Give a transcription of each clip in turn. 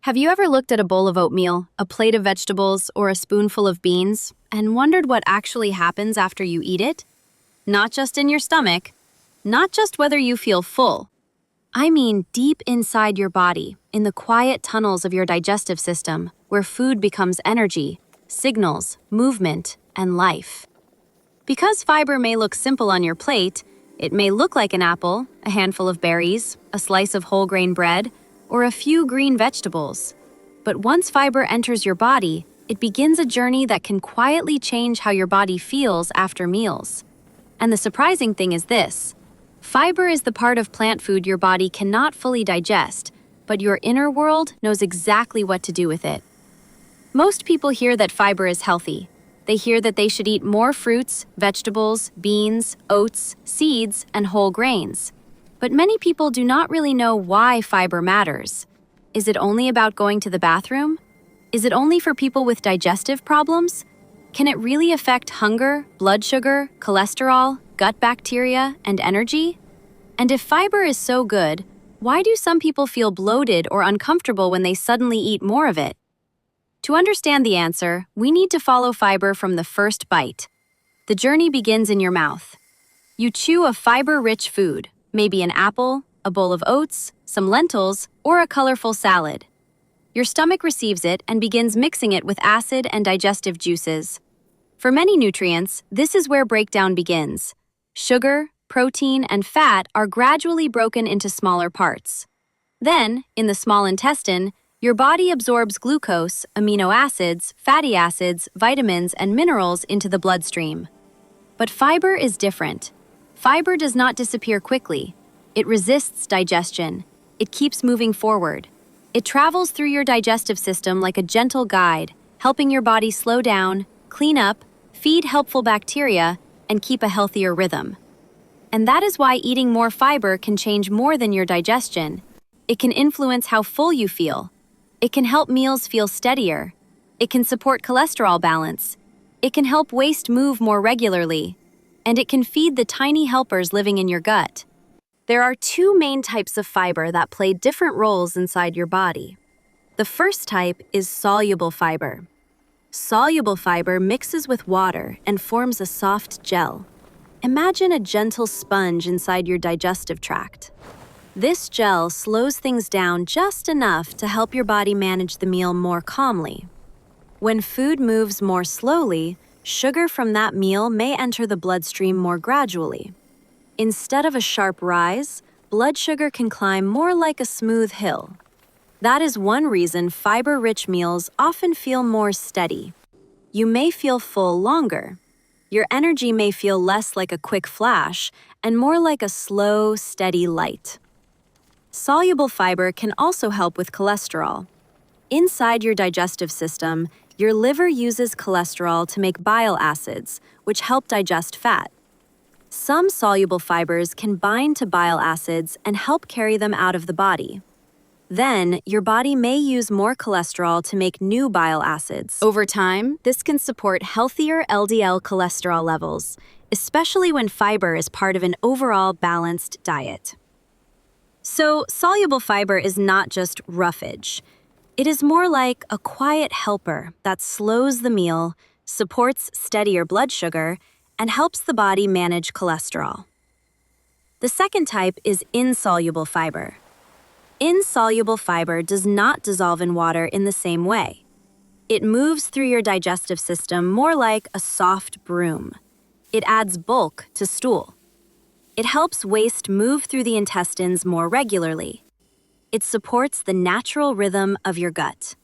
Have you ever looked at a bowl of oatmeal, a plate of vegetables, or a spoonful of beans, and wondered what actually happens after you eat it? Not just in your stomach, not just whether you feel full. I mean deep inside your body, in the quiet tunnels of your digestive system, where food becomes energy, signals, movement, and life. Because fiber may look simple on your plate, it may look like an apple, a handful of berries, a slice of whole grain bread, or a few green vegetables. But once fiber enters your body, it begins a journey that can quietly change how your body feels after meals. And the surprising thing is this: fiber is the part of plant food your body cannot fully digest, but your inner world knows exactly what to do with it. Most people hear that fiber is healthy. They hear that they should eat more fruits, vegetables, beans, oats, seeds, and whole grains. But many people do not really know why fiber matters. Is it only about going to the bathroom? Is it only for people with digestive problems? Can it really affect hunger, blood sugar, cholesterol, gut bacteria, and energy? And if fiber is so good, why do some people feel bloated or uncomfortable when they suddenly eat more of it? To understand the answer, we need to follow fiber from the first bite. The journey begins in your mouth. You chew a fiber-rich food, maybe an apple, a bowl of oats, some lentils, or a colorful salad. Your stomach receives it and begins mixing it with acid and digestive juices. For many nutrients, this is where breakdown begins. Sugar, protein, and fat are gradually broken into smaller parts. Then, in the small intestine, your body absorbs glucose, amino acids, fatty acids, vitamins, and minerals into the bloodstream. But fiber is different. Fiber does not disappear quickly. It resists digestion. It keeps moving forward. It travels through your digestive system like a gentle guide, helping your body slow down, clean up, feed helpful bacteria, and keep a healthier rhythm. And that is why eating more fiber can change more than your digestion. It can influence how full you feel. It can help meals feel steadier. It can support cholesterol balance. It can help waste move more regularly. And it can feed the tiny helpers living in your gut. There are two main types of fiber that play different roles inside your body. The first type is soluble fiber. Soluble fiber mixes with water and forms a soft gel. Imagine a gentle sponge inside your digestive tract. This gel slows things down just enough to help your body manage the meal more calmly. When food moves more slowly, sugar from that meal may enter the bloodstream more gradually. Instead of a sharp rise, blood sugar can climb more like a smooth hill. That is one reason fiber-rich meals often feel more steady. You may feel full longer. Your energy may feel less like a quick flash and more like a slow, steady light. Soluble fiber can also help with cholesterol. Inside your digestive system, your liver uses cholesterol to make bile acids, which help digest fat. Some soluble fibers can bind to bile acids and help carry them out of the body. Then, your body may use more cholesterol to make new bile acids. Over time, this can support healthier LDL cholesterol levels, especially when fiber is part of an overall balanced diet. So, soluble fiber is not just roughage. It is more like a quiet helper that slows the meal, supports steadier blood sugar, and helps the body manage cholesterol. The second type is insoluble fiber. Insoluble fiber does not dissolve in water in the same way. It moves through your digestive system more like a soft broom. It adds bulk to stool. It helps waste move through the intestines more regularly. It supports the natural rhythm of your gut.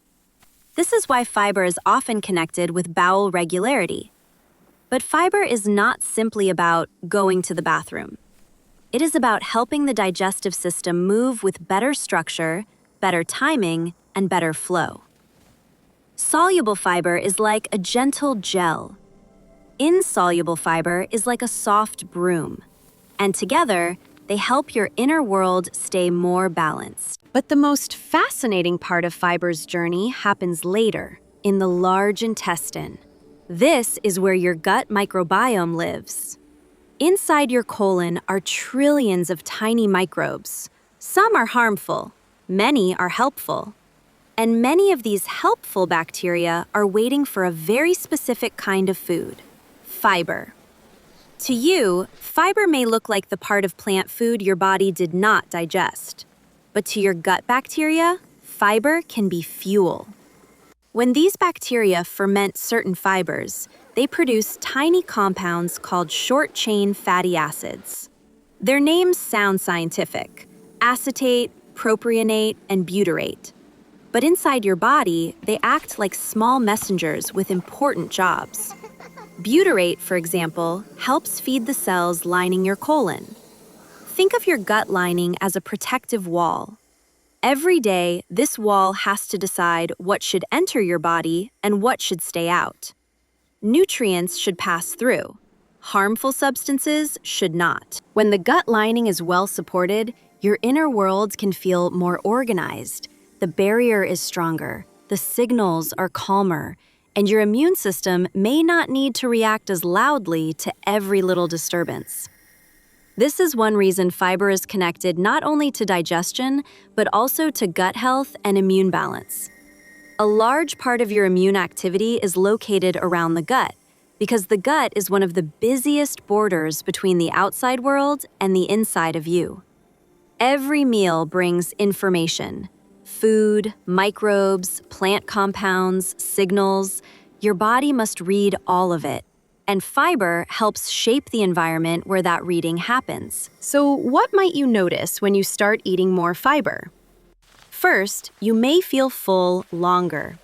This is why fiber is often connected with bowel regularity. But fiber is not simply about going to the bathroom. It is about helping the digestive system move with better structure, better timing, and better flow. Soluble fiber is like a gentle gel. Insoluble fiber is like a soft broom. And together, they help your inner world stay more balanced. But the most fascinating part of fiber's journey happens later, in the large intestine. This is where your gut microbiome lives. Inside your colon are trillions of tiny microbes. Some are harmful, many are helpful. And many of these helpful bacteria are waiting for a very specific kind of food: fiber. To you, fiber may look like the part of plant food your body did not digest. But to your gut bacteria, fiber can be fuel. When these bacteria ferment certain fibers, they produce tiny compounds called short-chain fatty acids. Their names sound scientific: acetate, propionate, and butyrate. But inside your body, they act like small messengers with important jobs. Butyrate, for example, helps feed the cells lining your colon. Think of your gut lining as a protective wall. Every day, this wall has to decide what should enter your body and what should stay out. Nutrients should pass through. Harmful substances should not. When the gut lining is well supported, your inner world can feel more organized. The barrier is stronger, the signals are calmer, and your immune system may not need to react as loudly to every little disturbance. This is one reason fiber is connected not only to digestion, but also to gut health and immune balance. A large part of your immune activity is located around the gut, because the gut is one of the busiest borders between the outside world and the inside of you. Every meal brings information: food, microbes, plant compounds, signals. Your body must read all of it. And fiber helps shape the environment where that reading happens. So what might you notice when you start eating more fiber? First, you may feel full longer.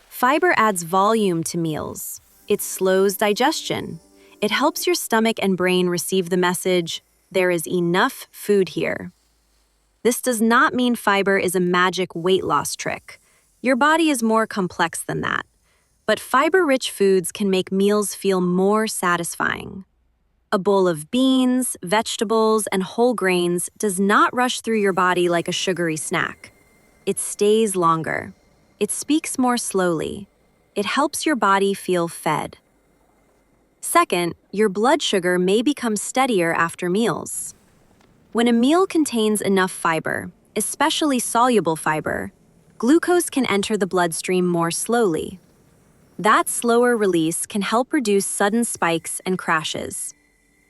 Fiber adds volume to meals. It slows digestion. It helps your stomach and brain receive the message, "There is enough food here." This does not mean fiber is a magic weight loss trick. Your body is more complex than that. But fiber-rich foods can make meals feel more satisfying. A bowl of beans, vegetables, and whole grains does not rush through your body like a sugary snack. It stays longer. It speaks more slowly. It helps your body feel fed. Second, your blood sugar may become steadier after meals. When a meal contains enough fiber, especially soluble fiber, glucose can enter the bloodstream more slowly. That slower release can help reduce sudden spikes and crashes.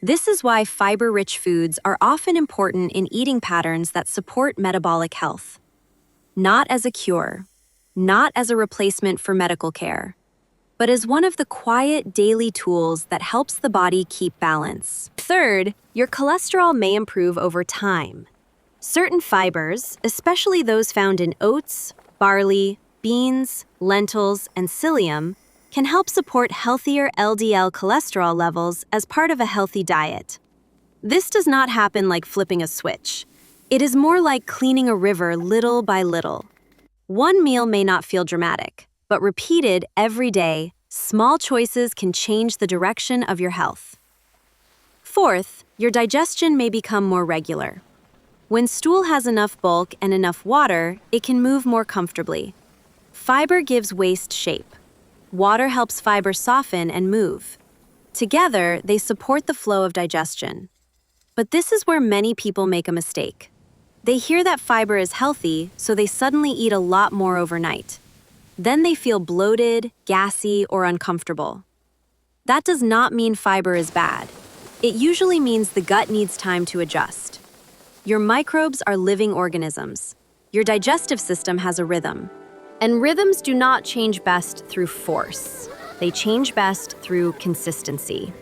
This is why fiber-rich foods are often important in eating patterns that support metabolic health. Not as a cure, not as a replacement for medical care, but as one of the quiet daily tools that helps the body keep balance. Third, your cholesterol may improve over time. Certain fibers, especially those found in oats, barley, beans, lentils, and psyllium, can help support healthier LDL cholesterol levels as part of a healthy diet. This does not happen like flipping a switch. It is more like cleaning a river little by little. One meal may not feel dramatic, but repeated every day, small choices can change the direction of your health. Fourth, your digestion may become more regular. When stool has enough bulk and enough water, it can move more comfortably. Fiber gives waste shape. Water helps fiber soften and move. Together, they support the flow of digestion. But this is where many people make a mistake. They hear that fiber is healthy, so they suddenly eat a lot more overnight. Then they feel bloated, gassy, or uncomfortable. That does not mean fiber is bad. It usually means the gut needs time to adjust. Your microbes are living organisms. Your digestive system has a rhythm. And rhythms do not change best through force. They change best through consistency.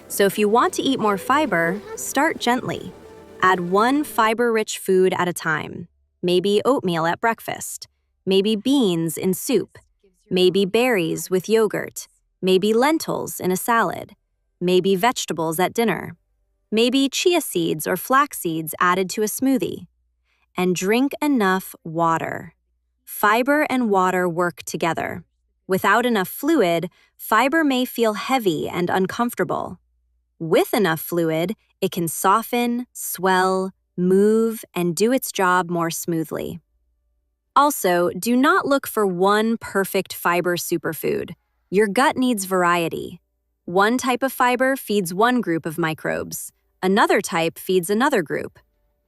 So if you want to eat more fiber, start gently. Add one fiber-rich food at a time. Maybe oatmeal at breakfast. Maybe beans in soup. Maybe berries with yogurt. Maybe lentils in a salad. Maybe vegetables at dinner. Maybe chia seeds or flax seeds added to a smoothie. And drink enough water. Fiber and water work together. Without enough fluid, fiber may feel heavy and uncomfortable. With enough fluid, it can soften, swell, move, and do its job more smoothly. Also, do not look for one perfect fiber superfood. Your gut needs variety. One type of fiber feeds one group of microbes. Another type feeds another group.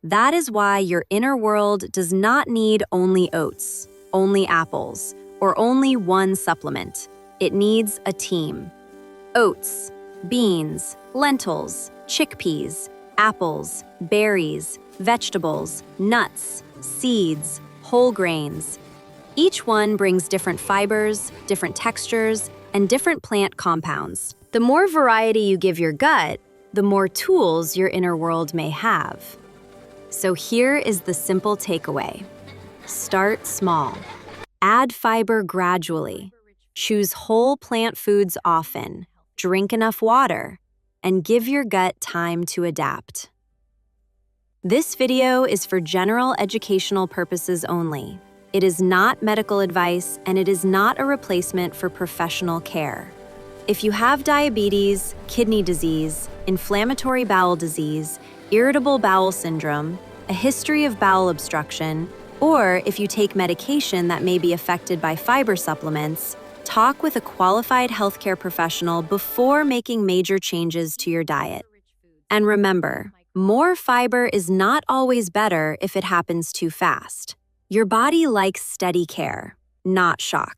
That is why your inner world does not need only oats. only apples, or only one supplement. It needs a team. Oats, beans, lentils, chickpeas, apples, berries, vegetables, nuts, seeds, whole grains. Each one brings different fibers, different textures, and different plant compounds. The more variety you give your gut, the more tools your inner world may have. So here is the simple takeaway. Start small. Add fiber gradually. Choose whole plant foods often. Drink enough water. And give your gut time to adapt. This video is for general educational purposes only. It is not medical advice, and it is not a replacement for professional care. If you have diabetes, kidney disease, inflammatory bowel disease, irritable bowel syndrome, a history of bowel obstruction, or if you take medication that may be affected by fiber supplements, talk with a qualified healthcare professional before making major changes to your diet. And remember, more fiber is not always better if it happens too fast. Your body likes steady care, not shock.